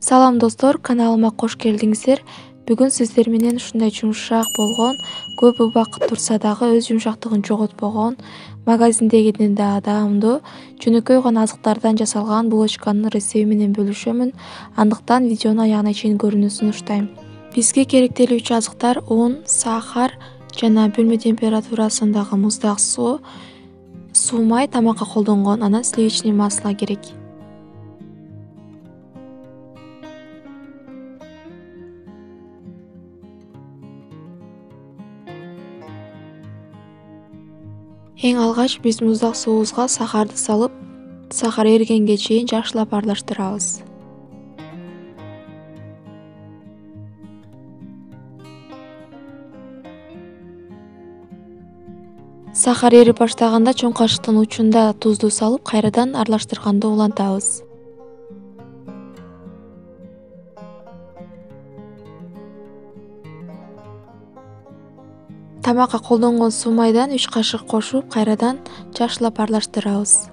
Салам достор, каналыма кош келдиңиздер. Бүгүн сиздер менен ушундай жумшак болгон, көп убакыт турса дагы өз жумшактыгын жоготпогон, магазиндеги да даамдуу, жөнөкөй гана азыктардан жасалган булочканын рецепти менен бөлүшөмүн. Андыктан видеону аягына чейин көрүүнү сунуштайм. Бизге керектелүүчү азыктар: un, сахар жана бөлмө температурасындагы муздак суу май, тамакка колдонгон, анан сливочный масло керек. Эң алгач биз муздак суубузга сахарды салып, сахар эригенге чейин жакшылап аралаштырабыз. Сахар эрип баштаганда чоң кашыктын учунда тузду салып, кайрадан аралаштырганды улантабыз. Тамакка колдонгон суу майдан 3 кашык кошуп, кайрадан жакшылап аралаштырабыз.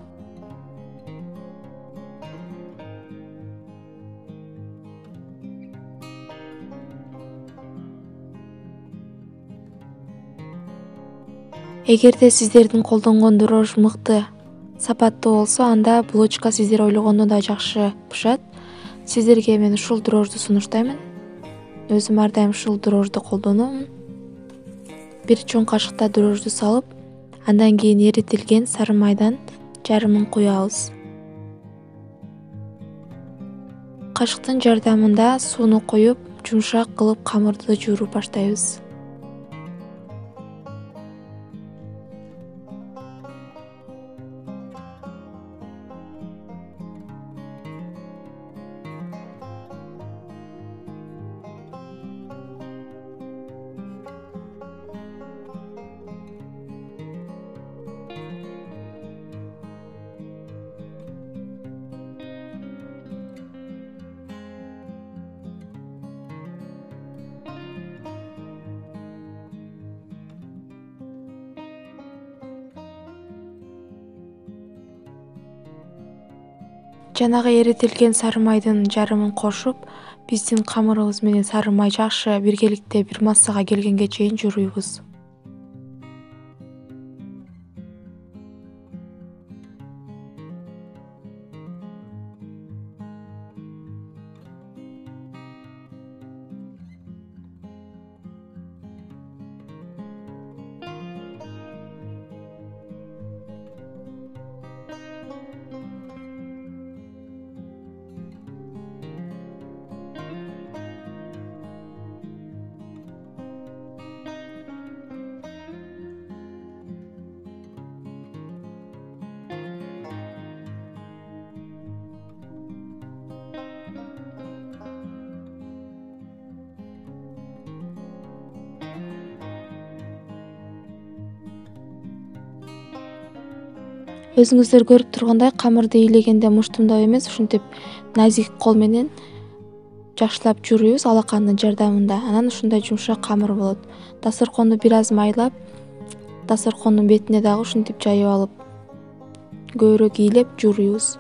Эгерде сиздердин колдонгон дрожь мыкты, сапаттуу болсо, анда булочка сиздер ойлогондон да жакшы пышат. Сиздерге мен ушул дрожьду сунуштаймын. Өзүм ар дайым ушул дрожьду колдономун. Бир чоң кашыкта дрожьду салып, андан кийин эритилген сары майдан жарымын куябыз. Кашыктын жардамында сууну коюп, жумшак кылып камырды жууруп баштайбыз. Жанагы эритилген сары майдын жарымын кошуп, биздин камырыбыз менен сары май жакшы биргеликте бир массага келгенге чейин жууруйбуз. Өзүңүздөр көрүп тургандай, камырды ыйлегенде муштумдап эмес, ушинтип назик кол менен жакшылап жууруйбуз алакандын жардамында. Анан ушундай жумшак камыр болот. Дасторконду бир аз майлап, дасторкондун бетине дагы ушинтип жайып алып, көбүрөөк ыйлеп жууруйбуз.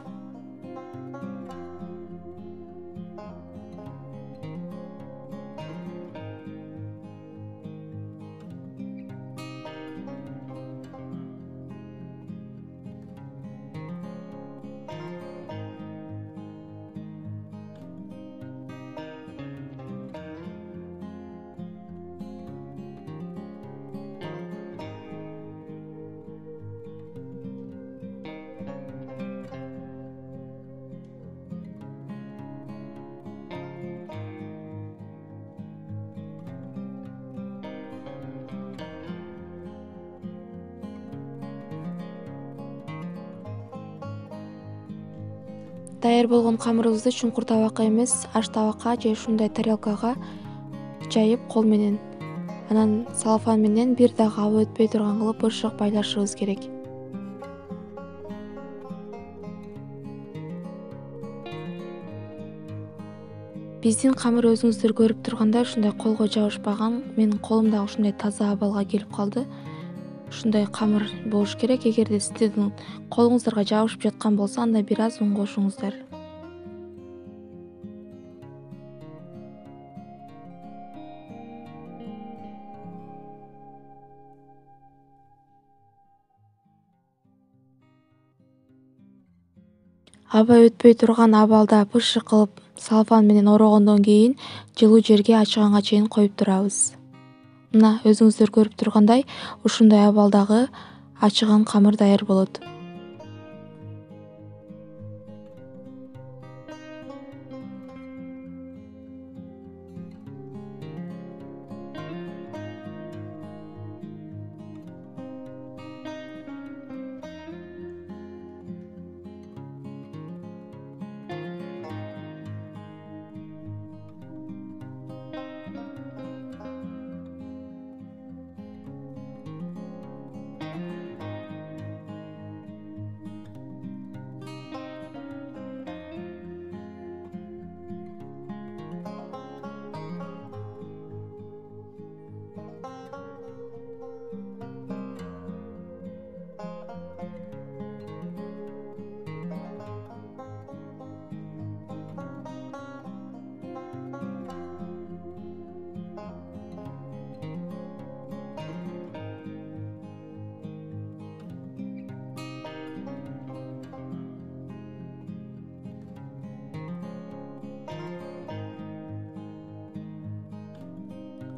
Даяр болгон камырыбызды чуңкур табакка эмес, аш табакка же ушундай тарелкага жайып кол менен, анан салфан менен бир дагы аба өтпөй турган кылып бышык байлашыбыз керек. Биздин камыр өзүңүздөр көрүп тургандай ушундай колго жабышпаган. Менин колум дагы ушундай таза абалга келип калды. Ушундай камыр болуш керек. Эгерде сиздердин колуңуздарга жабышып жаткан болсо, анда бир аз un кошуңуздар. Аба өтпөй турган абалда пышык кылып салфан менен орогондон кийин жылуу жерге ачыганга чейин коюп турабыз. Мына өзүңүздөр көрүп тургандай ушундай абалдагы ачыган камыр даяр болот.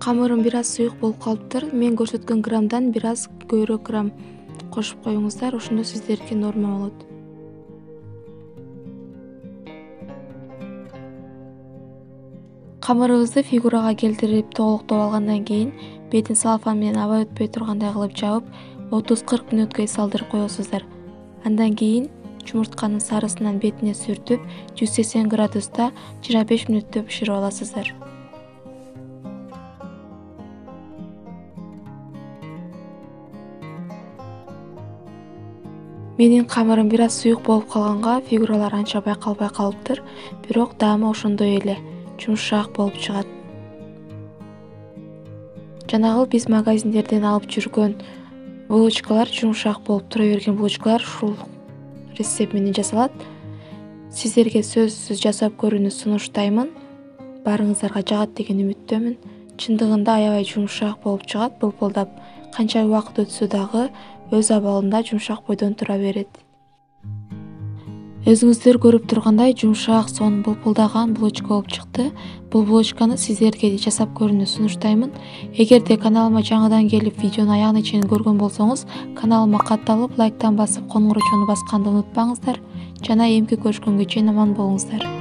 Камырым бир аз суюк болуп калыптыр. Мен көрсөткөн граммдан бир аз көбүрөөк грамм кошуп коюңуздар, ошондо сиздерге норма болот. Камырыбызды фигурага келтирип толуктоп алгандан кийин бетин салфан менен аба өтпөй тургандай кылып жабып 30-40 мүнөткө салдырып коесуздар. Андан кийин жумуртканын сарысынан бетине сүртүп 180 градуста 25 мүнөттө бышырып аласыздар. Менин камырым бир аз суюк болуп калганга фигуралар анча байкалбай калыптыр, бирок даамы ошондой эле жумшак болуп чыгат. Жанагы биз магазиндерден алып жүргөн булочкалар, жумшак болуп тура берген булочкалар ушул рецепт менен жасалат. Сиздерге сөзсүз жасап көрүүнү сунуштаймын. Баарыңыздарга жагат деген үмүттөмүн. Чындыгында аябай жумшак болуп чыгат, былпылдап. Канча убакыт өтсө дагы өз абалында жумшак бойдон тура берет. Өзүңүздөр көрүп тургандай жумшак, сонун былпылдаган булочка болуп чыкты. Бул булочканы сиздерге жасап көрүүнү сунуштаймын. Эгерде каналыма жаңыдан келип видеону аягына чейин көргөн болсоңуз, каналыма катталып, лайктан басып, коңгурочону басканды унутпаңыздар. Жана эмки көрүшкөнгө чейин аман болуңуздар.